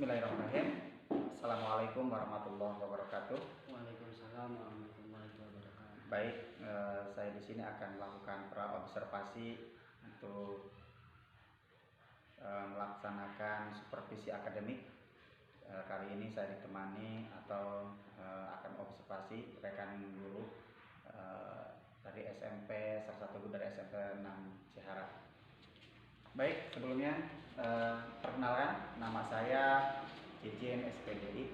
Bismillahirrahmanirrahim. Assalamualaikum warahmatullahi wabarakatuh. Waalaikumsalam warahmatullahi wabarakatuh. Baik, saya di sini akan melakukan praobservasi untuk melaksanakan supervisi akademik. Kali ini saya ditemani atau akan observasi rekan guru dari SMP, salah satu guru dari SMP 6 Ciharap. Baik, sebelumnya perkenalkan, nama saya Jejen SPDI,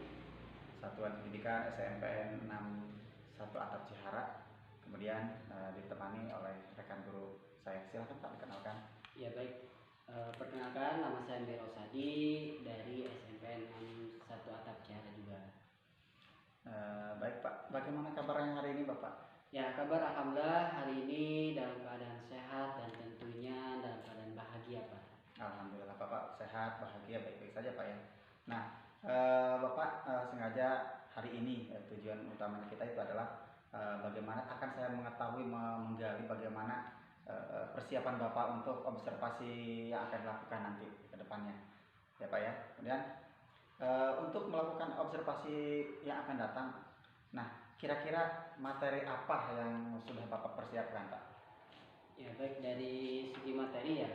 Satuan Pendidikan SMPN 61 Atap Ciharap. Kemudian ditemani oleh rekan guru saya. Silakan Pak, dikenalkan. Ya baik, perkenalkan nama saya Miro Sadi dari SMPN 61 Atap Ciharap juga. Baik Pak, bagaimana kabarnya hari ini Bapak? Ya, kabar alhamdulillah hari ini dalam keadaan sehat dan tentunya dalam keadaan bahagia Pak. Alhamdulillah Bapak sehat, bahagia, baik-baik saja Pak ya. Nah, Bapak sengaja hari ini tujuan utamanya kita itu adalah bagaimana akan saya mengetahui, menggali bagaimana persiapan Bapak untuk observasi yang akan dilakukan nanti ke depannya ya Pak ya. Kemudian untuk melakukan observasi yang akan datang, nah kira-kira materi apa yang sudah Bapak persiapkan Pak? Ya baik, dari segi materi ya,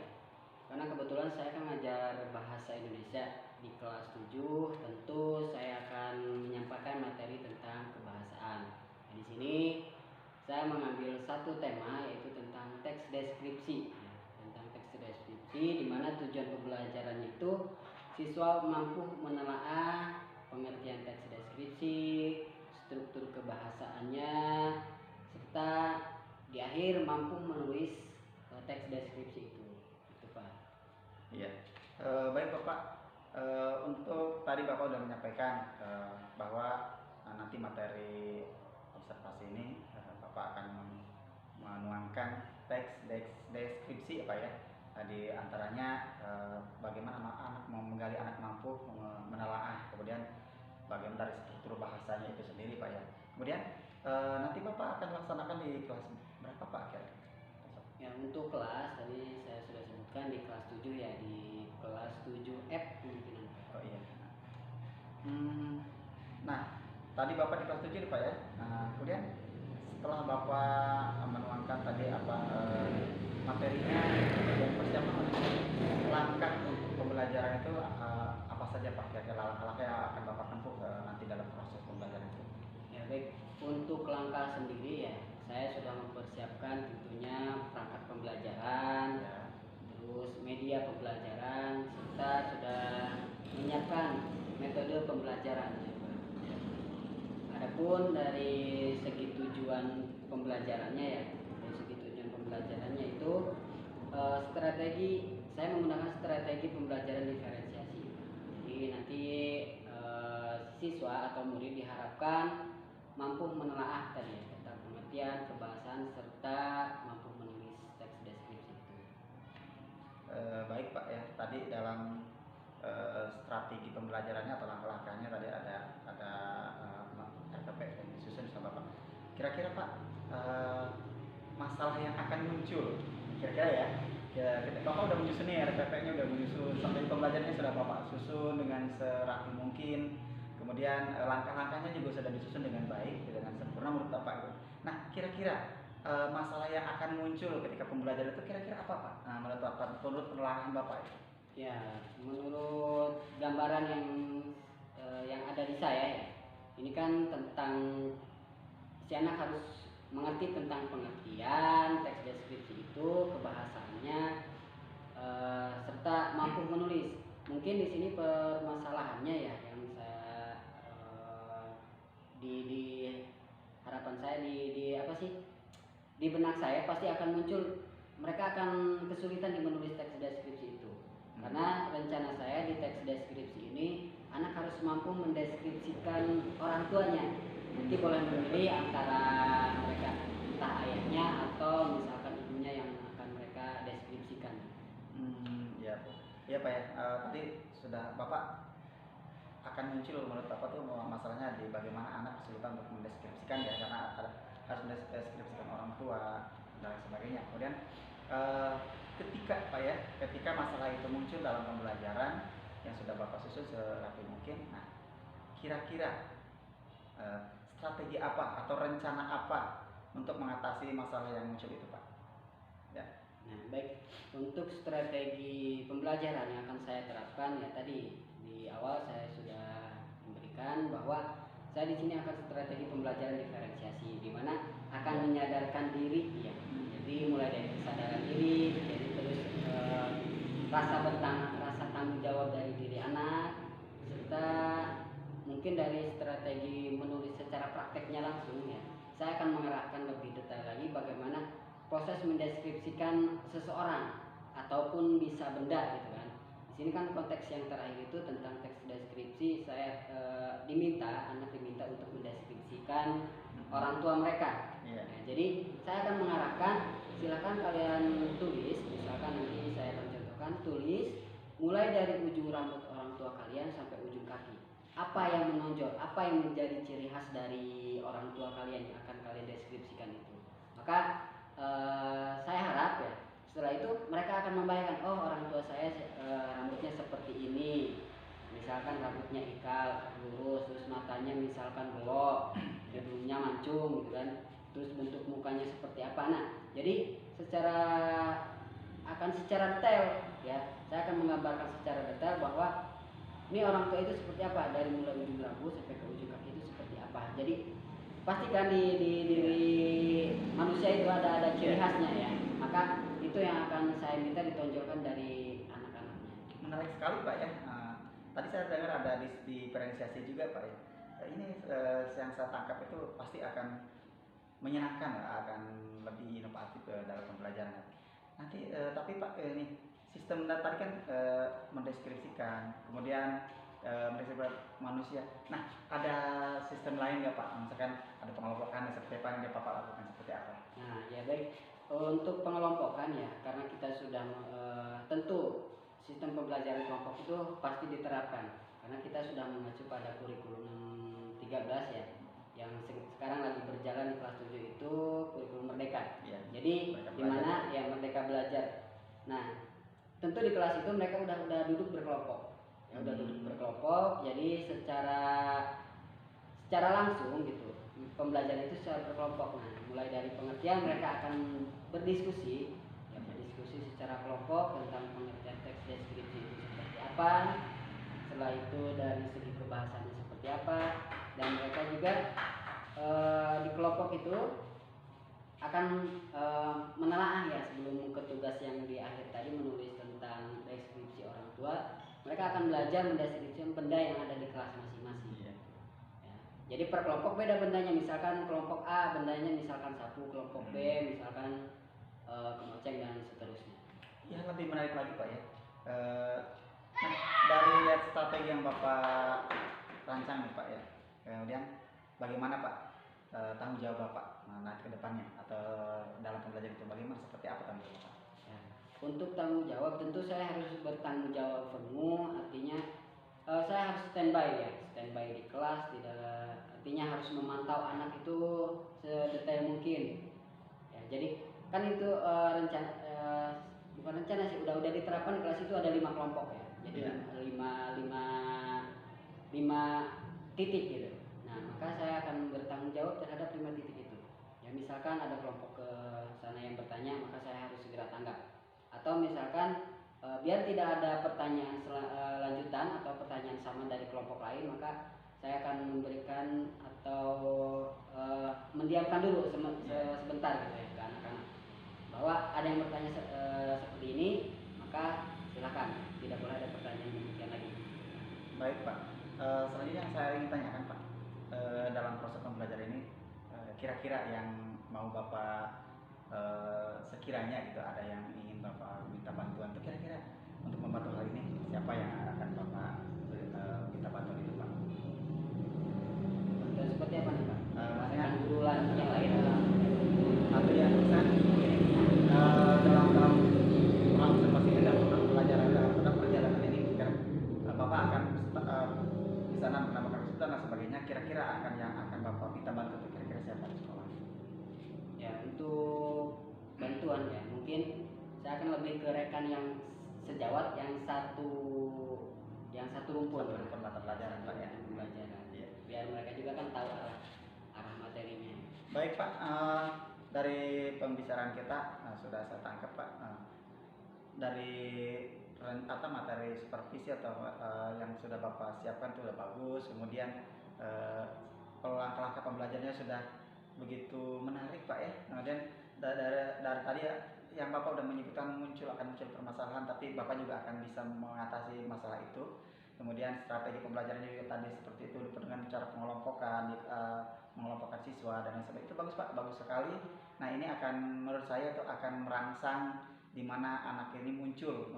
karena kebetulan saya kan ngajar bahasa Indonesia di kelas 7, tentu saya akan menyampaikan materi tentang kebahasaan. Nah, di sini saya mengambil satu tema yaitu tentang teks deskripsi. Ya, tentang teks deskripsi di mana tujuan pembelajaran itu siswa mampu menelaah pengertian teks deskripsi, struktur kebahasaannya, serta di akhir mampu menulis teks deskripsi itu Pak. Iya, baik Bapak. Untuk tadi Bapak sudah menyampaikan bahwa nanti materi observasi ini Bapak akan menuangkan teks deskripsi Pak ya. Di antaranya bagaimana anak menggali, anak mampu menelaah, kemudian bagaimana dari struktur bahasanya itu sendiri Pak ya. Kemudian nanti Bapak akan laksanakan di kelas berapa Pak kira-kira? Ya, untuk kelas tadi saya sudah sebutkan di kelas 7 ya, di kelas 7F kemungkinan. Oh iya. Nah, tadi Bapak di kelas 7 nih Pak ya. Nah, kemudian setelah Bapak menuangkan tadi apa materinya dan persiapan langkah untuk pembelajaran itu apa saja Pak, kira-kira langkah-langkah yang akan Bapak tempuh nanti dalam proses pembelajaran itu? Ya baik, untuk langkah sendiri ya, saya sudah mempersiapkan tentunya perangkat pembelajaran, Ya. terus media pembelajaran, serta sudah menyiapkan metode pembelajaran ya Pak. Adapun dari segi tujuan pembelajarannya ya, dari segi tujuan pembelajarannya itu strategi, saya menggunakan strategi pembelajaran diferensiasi. Jadi nanti siswa atau murid diharapkan mampu menelaah tadi ya, tentang pengertian, kebahasaan, serta mampu menulis teks deskripsi itu. Baik Pak ya, tadi dalam strategi pembelajarannya atau langkah-langkahnya tadi ada RPP yang disusun sama Bapak. Kira-kira Pak, masalah yang akan muncul, kira-kira ya Bapak udah menyusun nih RPP-nya, udah menyusun sampai pembelajarannya sudah Bapak susun dengan serapi mungkin. Kemudian langkah-langkahnya juga sudah disusun dengan baik, dengan sempurna menurut Bapak. Nah, kira-kira masalah yang akan muncul ketika pembelajaran itu kira-kira apa Pak? Nah, menurut Bapak, menurut penelaahan Bapak itu? Ya, menurut gambaran yang ada di saya ya, ini kan tentang si anak harus mengerti tentang pengertian teks deskripsi itu, kebahasaannya, serta mampu menulis. Mungkin di sini permasalahannya ya yang saya di harapan saya di apa sih, di benak saya pasti akan muncul, mereka akan kesulitan di menulis teks deskripsi itu. Karena rencana saya di teks deskripsi ini anak harus mampu mendeskripsikan orang tuanya. Nanti boleh memilih antara mereka, entah ayahnya atau misalkan ibunya yang akan mereka deskripsikan. Ya, ya Pak ya. Tadi sudah Bapak akan muncul menurut Bapak tuh masalahnya di bagaimana anak kesulitan untuk mendeskripsikan ya, karena harus mendeskripsikan orang tua dan sebagainya. Kemudian ketika Pak ya, ketika masalah itu muncul dalam pembelajaran, yang sudah Bapak susun serapi mungkin. Nah, kira-kira strategi apa atau rencana apa untuk mengatasi masalah yang muncul itu, Pak? Ya. Nah, baik, untuk strategi pembelajaran yang akan saya terapkan ya tadi di awal saya sudah memberikan bahwa saya di sini akan strategi pembelajaran diferensiasi, di mana akan menyadarkan diri, ya. Jadi mulai dari kesadaran diri, jadi terus rasa tanggung jawab dari diri anak, serta mungkin dari strategi menulis secara prakteknya langsung, ya. Saya akan mengarahkan lebih detail lagi bagaimana proses mendeskripsikan seseorang ataupun bisa benda gitu kan. Di sini kan konteks yang terakhir itu tentang teks deskripsi, saya anak diminta untuk mendeskripsikan orang tua mereka. Yeah. Nah, jadi saya akan mengarahkan, silakan kalian tulis, misalkan nanti saya akan contohkan, tulis mulai dari ujung rambut orang tua kalian sampai ujung kaki. Apa yang menonjol, apa yang menjadi ciri khas dari orang tua kalian yang akan kalian deskripsikan itu. Maka saya harap ya setelah itu mereka akan membayangkan, oh orang tua saya rambutnya seperti ini, misalkan rambutnya ikal lurus, terus matanya misalkan belok, hidungnya mancung gitu kan, terus bentuk mukanya seperti apa. Nah, jadi secara detail ya saya akan menggambarkan secara detail bahwa ini orang tua itu seperti apa, dari mulai ujung rambut sampai ke ujung kaki itu seperti apa. Jadi pastikan di diri manusia itu ada ciri khasnya ya. Maka itu yang akan saya minta ditonjolkan dari anak-anaknya. Menarik sekali, Pak ya. Tadi saya dengar ada diferensiasi juga, Pak ya. Ini yang saya tangkap itu pasti akan menyenangkan, akan lebih inovatif dalam pembelajaran. Nanti tapi Pak ini sistem tadi kan mendeskripsikan, kemudian mendeskripsikan manusia. Nah, ada sistem lain nggak Pak? Misalkan ada pengelompokan seperti apa yang Bapak lakukan seperti apa? Nah, ya baik. Untuk pengelompokan ya, karena kita sudah tentu sistem pembelajaran kelompok itu pasti diterapkan karena kita sudah mengacu pada kurikulum 13 ya, yang sekarang lagi berjalan di kelas 7 itu kurikulum Merdeka. Ya, jadi di mana ya Merdeka Belajar. Nah, tentu di kelas itu mereka udah duduk berkelompok. Ya udah duduk berkelompok, jadi secara langsung gitu. Pembelajaran itu secara berkelompok. Nah, mulai dari pengertian mereka akan berdiskusi secara kelompok tentang pengertian teks deskripsi itu seperti apa. Setelah itu dari segi kebahasannya seperti apa, dan mereka juga di kelompok itu akan menelaah ya sebelum ke tugas yang di akhir tadi menulis tentang deskripsi orang tua. Mereka akan belajar mendeskripsikan benda yang ada di kelas masing-masing. Ya. Jadi per kelompok beda bendanya. Misalkan kelompok A bendanya misalkan sapu, kelompok B misalkan kemoceng dan seterusnya. Yang lebih menarik lagi Pak ya. Nah, dari lihat strategi yang Bapak rancang nih Pak ya. Kemudian bagaimana Pak tanggung jawab Bapak nanti ke depannya atau dalam pembelajaran itu bagaimana, seperti apa tanggung jawab Bapak? Ya. Untuk tanggung jawab tentu saya harus bertanggung jawab penuh, artinya saya harus standby di kelas, artinya harus memantau anak itu sedetail mungkin. Ya, jadi kan itu bukan rencana sih, udah diterapkan. Kelas itu ada 5 kelompok ya, jadi 5 titik gitu. Nah, maka saya akan bertanggung jawab terhadap 5 titik itu. Ya, misalkan ada kelompok ke sana yang bertanya, maka saya harus segera tanggap. Atau misalkan biar tidak ada pertanyaan lanjutan atau pertanyaan sama dari kelompok lain, maka saya akan memberikan atau mendiamkan dulu sebentar gitu ya ke anak-anak, bahwa ada yang bertanya seperti ini, maka silakan, tidak boleh ada pertanyaan demikian lagi. Baik Pak, selanjutnya saya ingin tanyakan Pak, dalam proses pembelajaran ini kira-kira yang mau Bapak sekiranya gitu ada yang ingin Bapak minta bantuan, itu kira-kira untuk membantu hal ini siapa yang akan Bapak minta bantuan itu Pak? Dan seperti apa nih Pak? Maksudnya guru yang lain atau yang misalnya dalam observasi dalam perjalanan ini Bapak akan di sana menambahkan kesulitan dan sebagainya, kira-kira yang akan Bapak minta bantu itu kira-kira siapa di sekolah? Ya, untuk bantuan ya mungkin saya akan lebih ke rekan yang sejawat, yang satu yang satu rumpun, Satu rumpun mata pelajaran, Pak, ya. pelajaran. Iya. Biar mereka juga kan tahu arah materinya. Baik Pak, dari pembicaraan kita sudah saya tangkap Pak, dari materi supervisi atau yang sudah Bapak siapkan itu sudah bagus. Kemudian langkah-langkah pembelajarannya sudah begitu menarik Pak ya. Kemudian dari tadi ya, yang Bapak sudah menyebutkan akan muncul permasalahan, tapi Bapak juga akan bisa mengatasi masalah itu. Kemudian strategi pembelajarannya juga tadi seperti itu dengan cara mengelompokkan siswa dan lain sebagainya. Itu bagus Pak, bagus sekali. Nah ini akan, menurut saya itu akan merangsang di mana anak ini muncul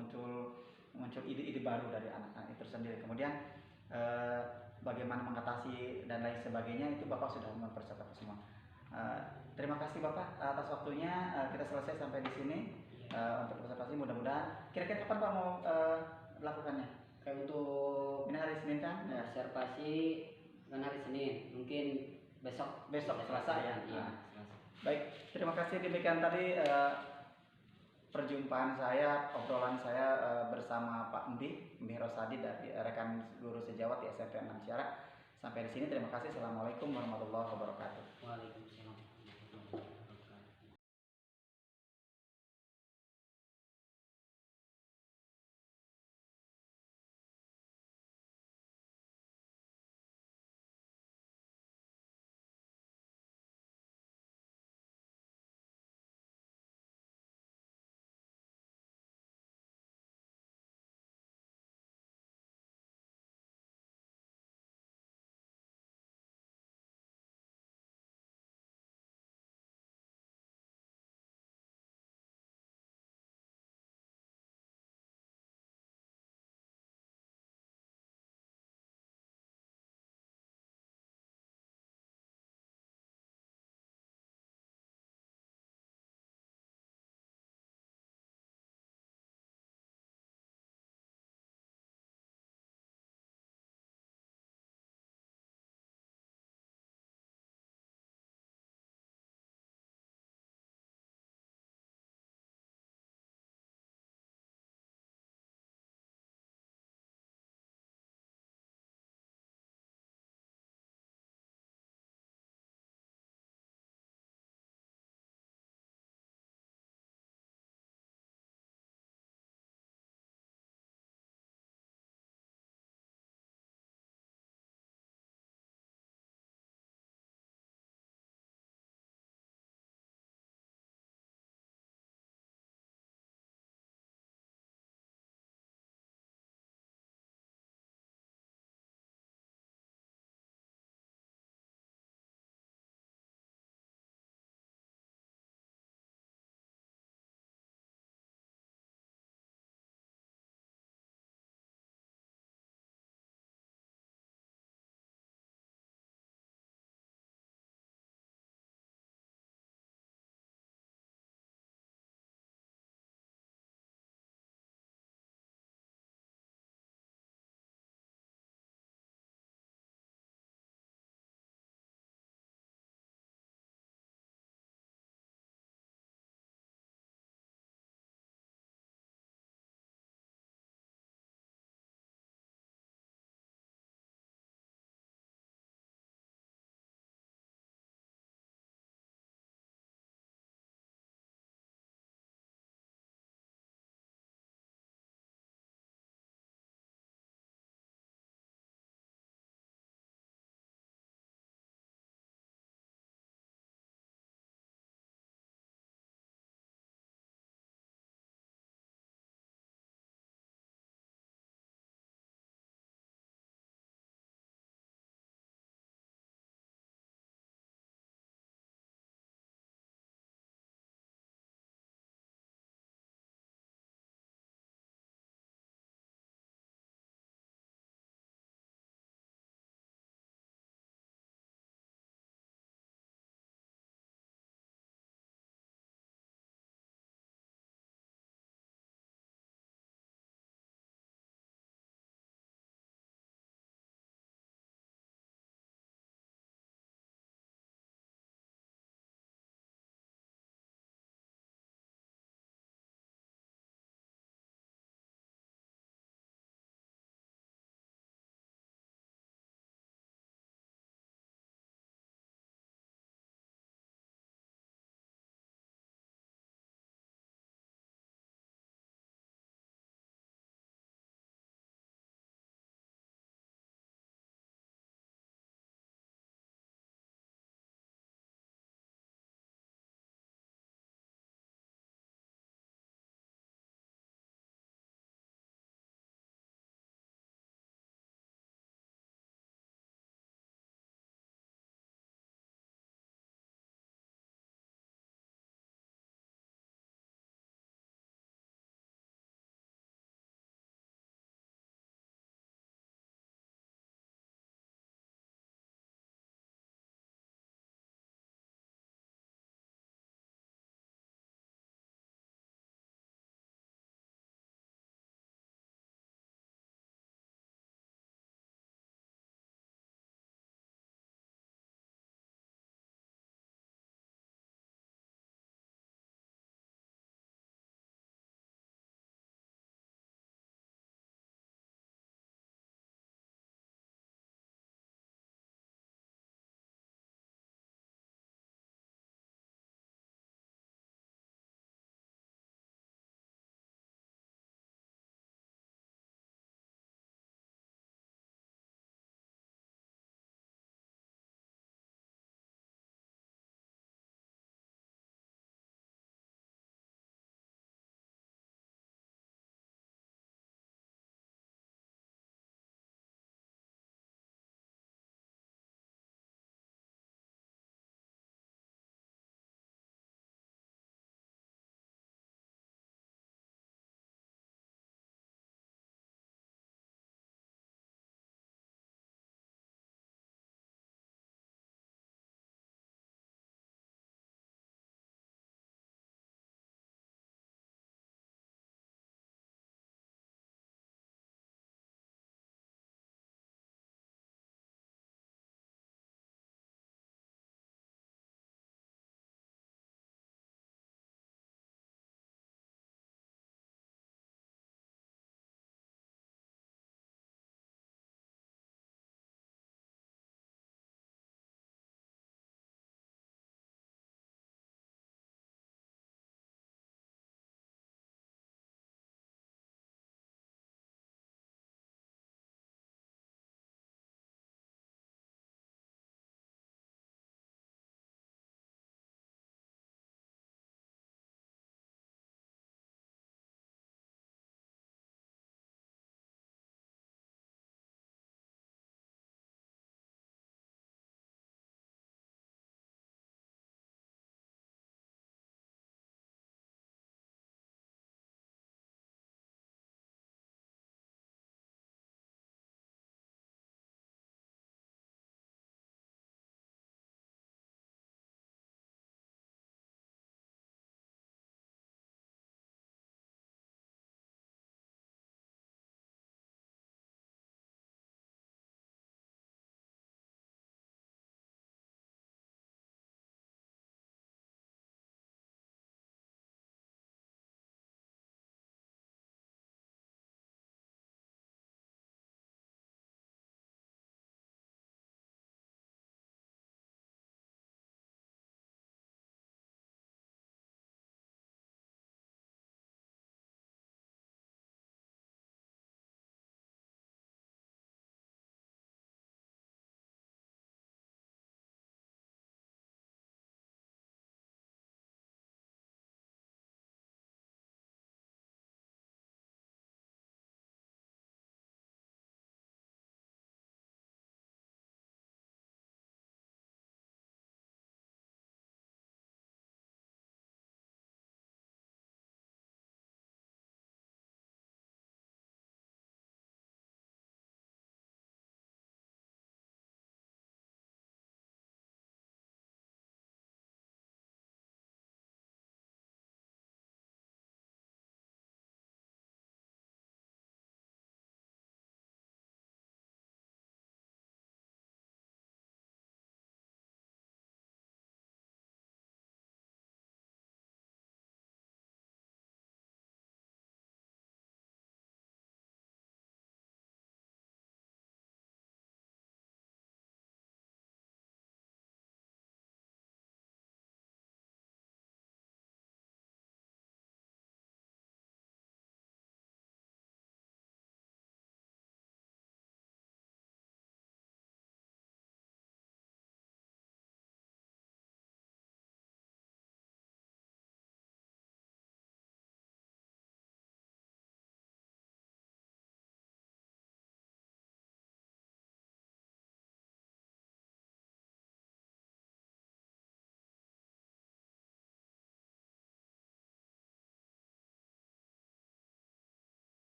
ide-ide baru dari anak-anak itu sendiri. Kemudian bagaimana mengatasi dan lain sebagainya itu Bapak sudah mempersiapkan semua. Terima kasih Bapak atas waktunya. Kita selesai sampai di sini untuk observasi. Mudah-mudahan kira-kira kapan Pak mau lakukannya? Untuk Ini hari Senin kan? Ya. observasi kan hari Senin, mungkin besok Selasa ya. Iya, Baik, terima kasih. Demikian tadi perjumpaan saya, obrolan saya bersama Pak Mbi Rosadi dari rekan guru sejawat di SMP 6 Ciarak. Sampai di sini, terima kasih. Assalamualaikum warahmatullahi wabarakatuh. Waalaikumsalam.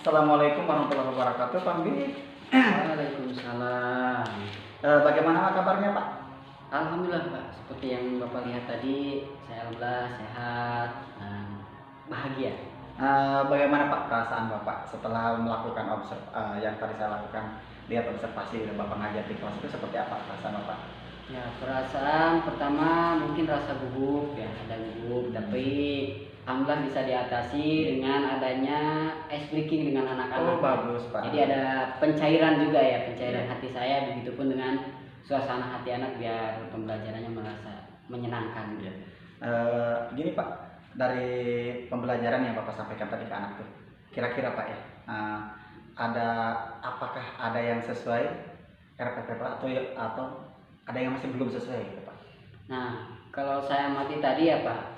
Assalamualaikum warahmatullahi wabarakatuh, Pak Bi. Waalaikumsalam. Bagaimana kabarnya, Pak? Alhamdulillah Pak, seperti yang Bapak lihat tadi, saya alhamdulillah sehat dan bahagia. Bagaimana Pak perasaan Bapak setelah melakukan yang tadi saya lakukan, lihat observasi Bapak ngajar di kelas itu seperti apa perasaan Bapak? Ya, perasaan pertama mungkin rasa gugup ya, ada gugup, tapi alhamdulillah bisa diatasi dengan adanya ice breaking dengan Oh anak-anak. bagus Pak. Jadi ada pencairan juga ya, pencairan hati saya, begitupun dengan suasana hati anak biar pembelajarannya merasa menyenangkan. Ya. Gini Pak, dari pembelajaran yang Bapak sampaikan tadi ke anak tuh, kira-kira Pak ya, apakah ada yang sesuai RPP Pak atau ada yang masih belum sesuai gitu Pak? Nah, kalau saya amati tadi ya Pak,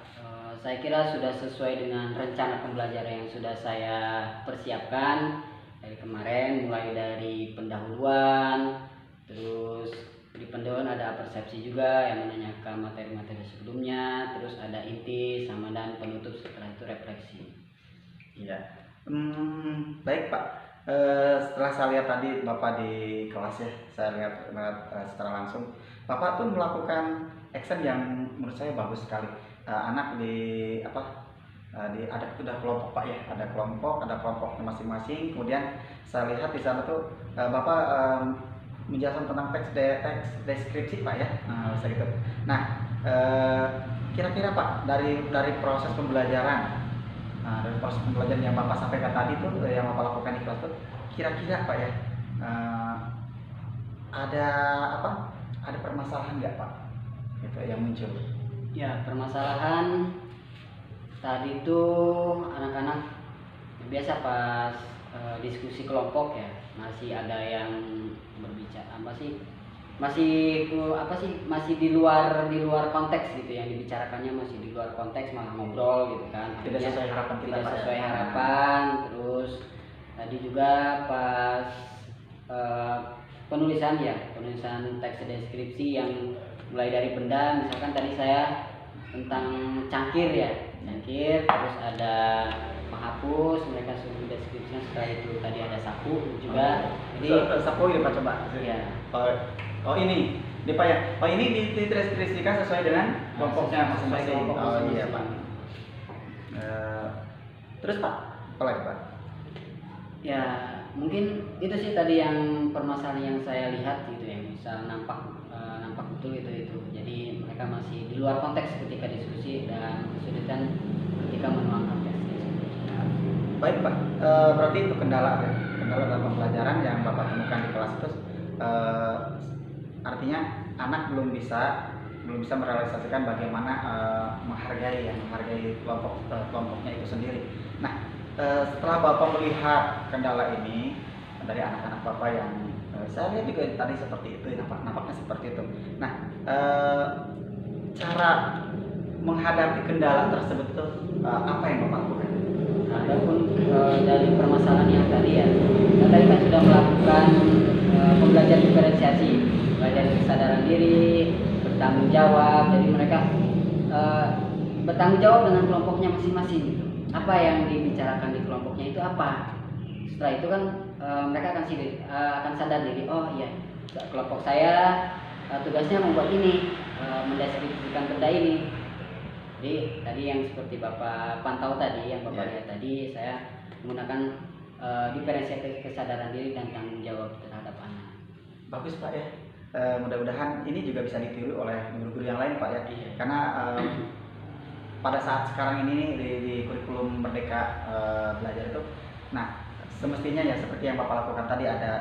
saya kira sudah sesuai dengan rencana pembelajaran yang sudah saya persiapkan dari kemarin, mulai dari pendahuluan, terus di pendahuluan ada persepsi juga yang menanyakan materi-materi sebelumnya, terus ada inti sama dan penutup, setelah itu refleksi. Iya. Baik Pak. Setelah saya lihat tadi Bapak di kelas ya, saya lihat secara langsung Bapak tuh melakukan action yang menurut saya bagus sekali. Anak ada kelompok Pak ya, ada kelompoknya masing-masing. Kemudian saya lihat di sana tuh Bapak menjelaskan tentang teks deskripsi Pak ya, gitu. Nah, kira-kira Pak dari proses pembelajaran. Nah, dari proses pembelajaran yang Bapak sampaikan tadi tuh, yang Bapak lakukan di kelas tuh, kira-kira Pak ya, ada permasalahan nggak Pak? Itu yang muncul. Ya, permasalahan tadi itu anak-anak biasa pas diskusi kelompok ya, masih ada yang berbicara masih di luar konteks gitu, yang dibicarakannya masih di luar konteks, malah ngobrol gitu kan, Tidak sesuai harapan kita, tidak sesuai harapan. Terus tadi juga pas penulisan teks deskripsi yang mulai dari benda, misalkan tadi saya tentang cangkir, terus ada penghapus, mereka suruh deskripsinya, setelah itu tadi ada sapu juga. Jadi sapu ya Pak, coba ya. Oh ini Pak ya. Oh ini dideskripsikan sesuai dengan kelompoknya masing-masing. Oh iya Pak. Terus Pak, apa lagi Pak? Ya mungkin itu sih tadi yang permasalahan yang saya lihat gitu ya, bisa nampak betul itu. Jadi mereka masih di luar konteks ketika diskusi dan kesulitan ketika menuangkan teks. Baik Pak, berarti itu kendala dalam pembelajaran yang Bapak temukan di kelas itu, artinya anak belum bisa merealisasikan bagaimana menghargai kelompoknya itu sendiri. Nah, setelah Bapak melihat kendala ini dari anak-anak Bapak yang saya lihat juga tadi seperti itu, nampaknya seperti itu. Nah, cara menghadapi kendala tersebut itu apa yang Bapak lakukan? Adapun dari permasalahan yang tadi ya, tadi kan sudah melakukan pembelajaran diferensiasi, belajar kesadaran diri, bertanggung jawab. Jadi mereka bertanggung jawab dengan kelompoknya masing-masing. Apa yang dibicarakan di kelompoknya itu apa? Setelah itu kan mereka akan sadar diri. Oh iya, kelompok saya tugasnya membuat ini, mendeskripsikan benda ini. Jadi tadi yang seperti Bapak pantau tadi, yang Bapak lihat tadi, saya menggunakan diferensiasi kesadaran diri dan tanggung jawab terhadap anak. Bagus Pak ya. Mudah-mudahan ini juga bisa ditiru oleh guru-guru yang lain Pak ya. Iya. Karena pada saat sekarang ini di kurikulum Merdeka Belajar itu, nah semestinya ya seperti yang Bapak lakukan tadi, ada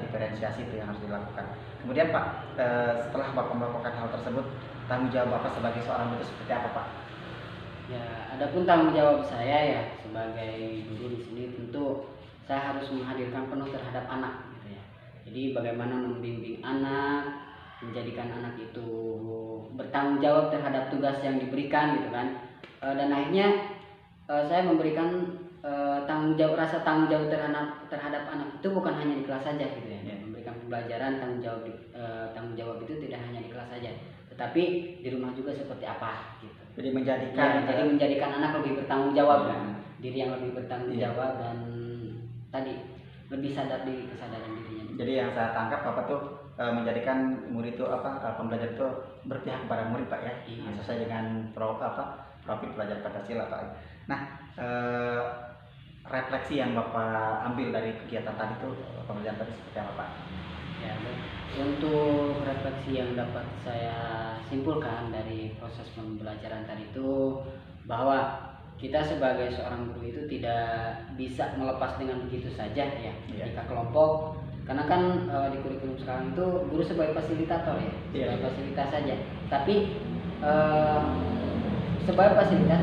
diferensiasi itu yang harus dilakukan. Kemudian Pak, setelah Bapak melakukan hal tersebut, tanggung jawab Bapak sebagai seorang guru seperti apa Pak? Ya, adapun tanggung jawab saya ya sebagai guru di sini, tentu saya harus menghadirkan penuh terhadap anak gitu ya. Jadi bagaimana membimbing anak, menjadikan anak itu bertanggung jawab terhadap tugas yang diberikan gitu kan. Dan akhirnya saya memberikan rasa tanggung jawab terhadap anak itu bukan hanya di kelas saja gitu ya. Memberikan pembelajaran, tanggung jawab itu tidak hanya di kelas saja, tetapi di rumah juga seperti apa gitu. Jadi menjadikan menjadikan anak lebih bertanggung jawab kan, diri yang lebih bertanggung jawab, dan tadi lebih sadar diri, kesadaran dirinya. Jadi yang saya tangkap Bapak tuh menjadikan murid itu pembelajar itu berpihak kepada murid Pak ya, Iya. sesuai dengan profil pelajar Pancasila Pak. Nah, refleksi yang Bapak ambil dari kegiatan tadi itu pembelajaran tadi seperti apa Pak? Ya, untuk refleksi yang dapat saya simpulkan dari proses pembelajaran tadi itu bahwa kita sebagai seorang guru itu tidak bisa melepas dengan begitu saja ya ketika kelompok, karena kan di kurikulum sekarang itu guru sebagai fasilitator ya, sebagai fasilitas saja, tapi sebagai fasilitas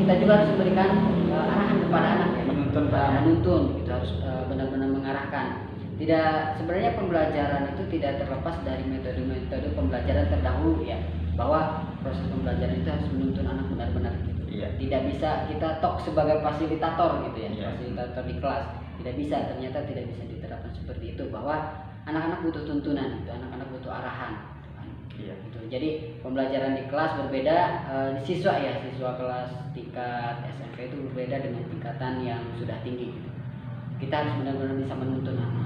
kita juga harus memberikan arahan kepada anak ya, menuntun kita harus benar-benar mengarahkan. Tidak, sebenarnya pembelajaran itu tidak terlepas dari metode-metode pembelajaran terdahulu ya, bahwa proses pembelajaran itu harus menuntun anak benar-benar gitu. Tidak bisa kita tok sebagai fasilitator gitu ya, fasilitator di kelas, tidak bisa, ternyata tidak bisa diterapkan seperti itu, bahwa anak-anak butuh tuntunan gitu, anak-anak butuh arahan gitu. Jadi pembelajaran di kelas berbeda, siswa kelas tingkat SMP itu berbeda dengan tingkatan yang sudah tinggi gitu. Kita harus benar-benar bisa menuntun anak.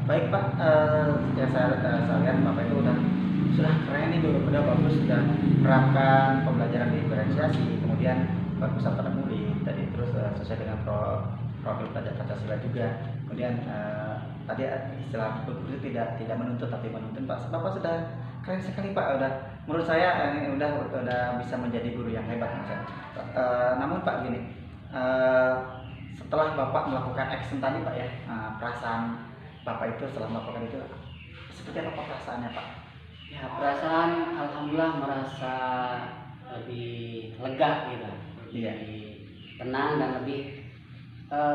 Baik Pak, yang saya lihat Bapak itu sudah keren nih, udah bagus, sudah menerapkan pembelajaran diferensiasi, kemudian bagus pada murid tadi, terus sesuai dengan profil pelajar Pancasila juga. Kemudian tadi istilah guru itu tidak menuntut tapi menuntun Pak. Bapak sudah keren sekali Pak, udah menurut saya ini udah bisa menjadi guru yang hebat Mas. Namun Pak gini, setelah Bapak melakukan action tadi Pak ya, perasaan Bapak itu setelah melakukan itu seperti apa perasaannya Pak? Ya, perasaan alhamdulillah merasa lebih lega gitu, lebih tenang dan lebih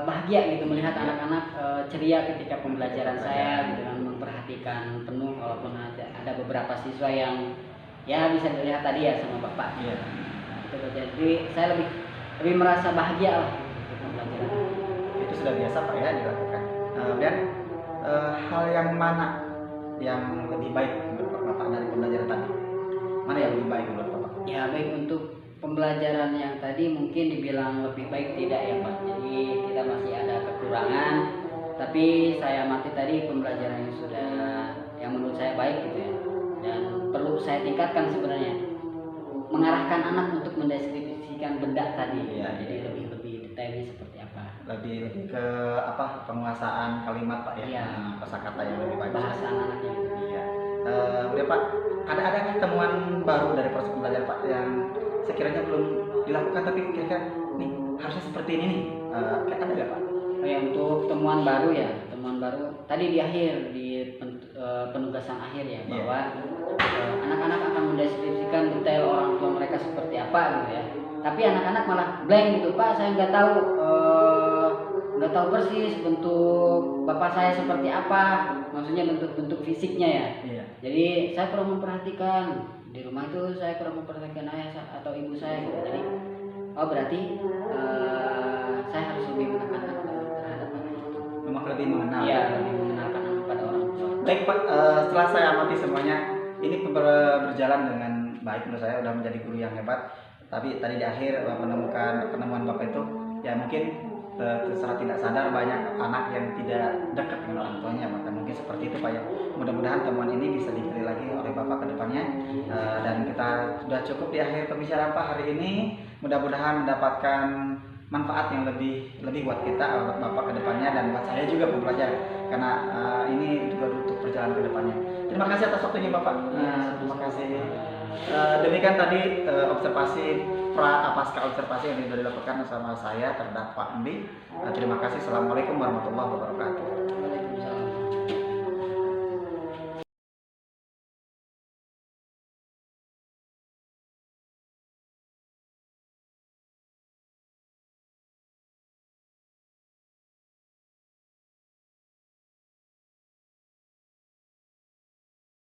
bahagia gitu melihat anak-anak ceria ketika pembelajaran saya gitu, dan memperhatikan penuh, walaupun ada beberapa siswa yang ya bisa dilihat tadi ya sama Bapak. Jadi saya lebih merasa bahagia lah untuk pembelajaran. Itu sudah biasa Pak ya dilakukan. Dan hal yang mana yang lebih baik menurut Bapak dari pembelajaran tadi? Mana yang lebih baik menurut Bapak? Ya, baik, untuk pembelajaran yang tadi mungkin dibilang lebih baik tidak ya Pak. Jadi kita masih ada kekurangan, tapi saya amati tadi pembelajaran yang sudah yang menurut saya baik gitu ya. Dan perlu saya tingkatkan sebenarnya, mengarahkan anak untuk mendeskripsikan benda tadi. Jadi lebih detailnya seperti apa. Lebih ke penguasaan kalimat Pak ya, kosakata yang lebih bagus. Bahasa anaknya. Iya. Udah Pak, ada temuan baru dari proses pembelajaran Pak yang sekiranya belum dilakukan tapi kira-kira nih harusnya seperti ini nih, ada nggak Pak? Ya, untuk temuan baru tadi di akhir di penugasan akhir ya, bahwa anak-anak akan mendeskripsikan detail orang tua mereka seperti apa gitu ya, tapi anak-anak malah blank gitu, Pak saya nggak tahu persis bentuk bapak saya seperti apa, maksudnya bentuk fisiknya ya. Jadi saya kurang memperhatikan di rumah itu, saya kurang memperhatikan ayah atau ibu saya gitu. Jadi berarti saya harus lebih menekankan terhadap anak itu. Memang lebih mengenal. Iya, lebih mengenalkan anak pada orang tua. Baik Pak, setelah saya amati semuanya, ini berjalan dengan baik menurut saya, udah menjadi guru yang hebat. Tapi tadi di akhir menemukan penemuan Bapak itu, ya mungkin secara tidak sadar banyak anak yang tidak dekat dengan orang tuanya, maka mungkin seperti itu Pak ya. Mudah-mudahan temuan ini bisa dipilih lagi oleh Bapak ke depannya, dan kita sudah cukup di akhir pembicaraan Pak hari ini. Mudah-mudahan mendapatkan manfaat yang lebih buat kita, buat Bapak ke depannya, dan buat saya juga pembelajar, karena ini juga untuk perjalanan ke depannya. Terima kasih atas waktunya Bapak. Terima kasih. Demikian tadi observasi pasca observasi yang sudah dilakukan sama saya terhadap Pak Endi. Terima kasih. Assalamualaikum warahmatullahi wabarakatuh.